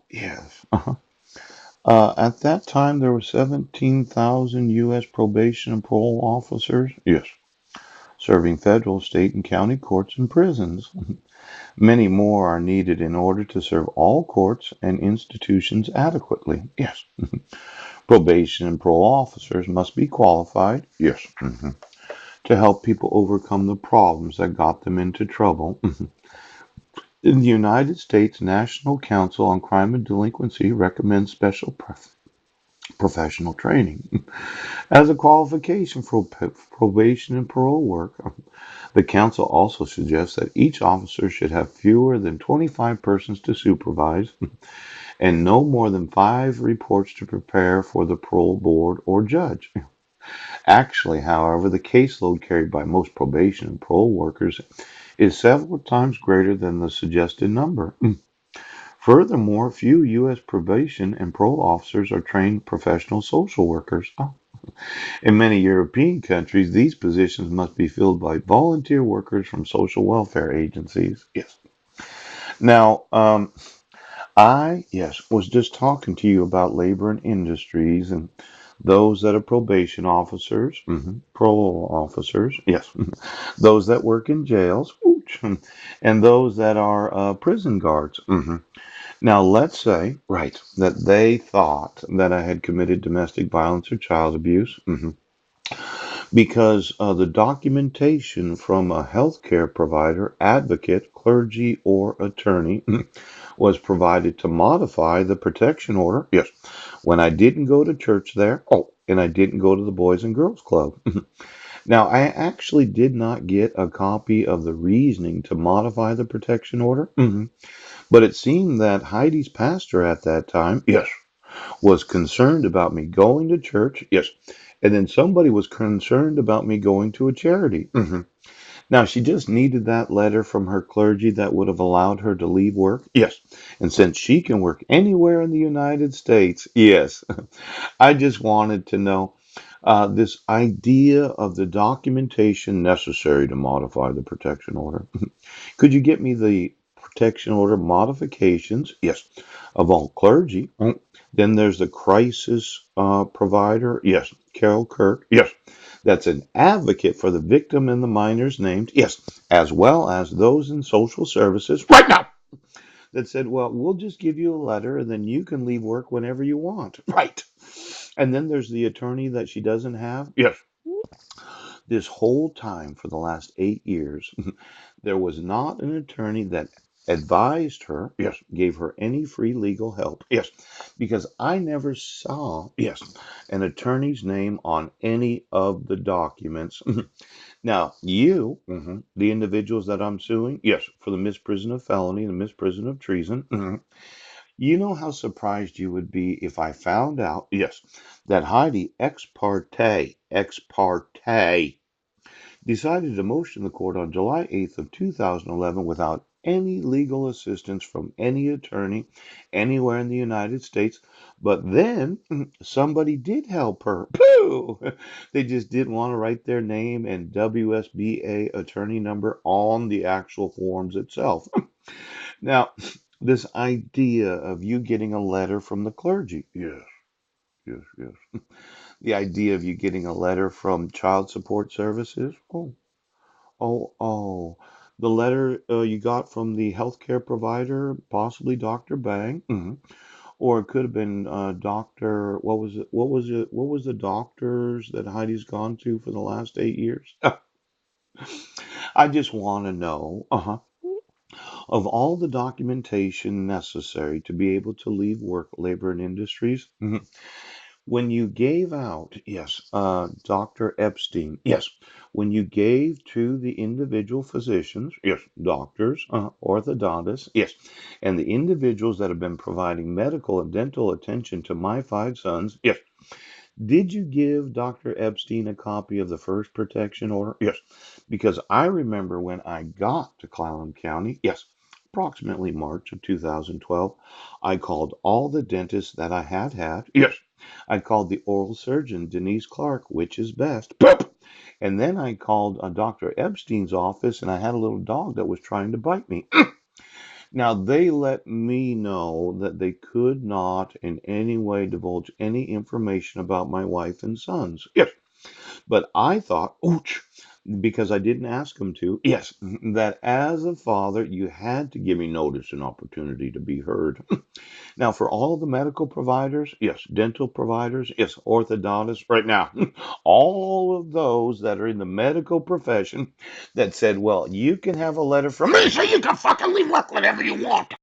Yes. At that time, there were 17,000 U.S. probation and parole officers. Yes. Serving federal, state, and county courts and prisons. Many more are needed in order to serve all courts and institutions adequately. Yes. Probation and parole officers must be qualified. Yes. To help people overcome the problems that got them into trouble. In the United States National Council on Crime and Delinquency recommends special professional training as a qualification for probation and parole work. The council also suggests that each officer should have fewer than 25 persons to supervise and no more than 5 reports to prepare for the parole board or judge. Actually, however, the caseload carried by most probation and parole workers is several times greater than the suggested number. Furthermore, few U.S. probation and parole officers are trained professional social workers. In many European countries, these positions must be filled by volunteer workers from social welfare agencies. Yes. Now, yes, was just talking to you about labor and industries and those that are probation officers, parole officers, yes, those that work in jails, ooch, and those that are prison guards. Now, let's say, right, that they thought that I had committed domestic violence or child abuse. Because the documentation from a healthcare provider, advocate, clergy, or attorney was provided to modify the protection order. Yes, when I didn't go to church there. Oh, and I didn't go to the Boys and Girls Club. Now, I actually did not get a copy of the reasoning to modify the protection order. But it seemed that Heidi's pastor at that time, yes, was concerned about me going to church. Yes. And then somebody was concerned about me going to a charity. Now, she just needed that letter from her clergy that would have allowed her to leave work. Yes. And since she can work anywhere in the United States, yes, I just wanted to know this idea of the documentation necessary to modify the protection order. Could you get me the protection order modifications? Yes, of all clergy. Then there's the crisis provider. Yes, Carol Kirk. Yes, that's an advocate for the victim and the minors named. Yes, as well as those in social services. Right now. That said, well, we'll just give you a letter and then you can leave work whenever you want. Right. And then there's the attorney that she doesn't have. Yes. This whole time for the last 8 years, there was not an attorney that advised her, yes, gave her any free legal help, yes, because I never saw, yes, an attorney's name on any of the documents. Now, you, the individuals that I'm suing, yes, for the misprision of felony, the misprision of treason, you know how surprised you would be if I found out, yes, that Heidi ex parte decided to motion the court on July 8th of 2011 without any legal assistance from any attorney anywhere in the United States. But then somebody did help her. Pooh! They just didn't want to write their name and WSBA attorney number on the actual forms itself. Now, this idea of you getting a letter from the clergy. Yes, yes, yes. The idea of you getting a letter from child support services. Oh. The letter you got from the healthcare provider, possibly Dr. Bang, or it could have been Dr. What was it? What was it? What was the doctors that Heidi's gone to for the last 8 years? I just want to know, of all the documentation necessary to be able to leave work, labor, and industries. When you gave out, yes, Dr. Epstein, yes, when you gave to the individual physicians, yes, doctors, orthodontists, yes, and the individuals that have been providing medical and dental attention to my 5 sons, yes, did you give Dr. Epstein a copy of the first protection order? Yes, because I remember when I got to Clallam County, yes, approximately March of 2012, I called all the dentists that I had. Yes, I called the oral surgeon, Denise Clark, which is best. Poop! And then I called Dr. Epstein's office and I had a little dog that was trying to bite me. Now, they let me know that they could not in any way divulge any information about my wife and sons. Yes, but I thought, ouch, because I didn't ask them to. Yes, that as a father, you had to give me notice and opportunity to be heard. Now, for all the medical providers, yes, dental providers, yes, orthodontists, right now, all of those that are in the medical profession that said, well, you can have a letter from me so you can fucking leave work whenever you want.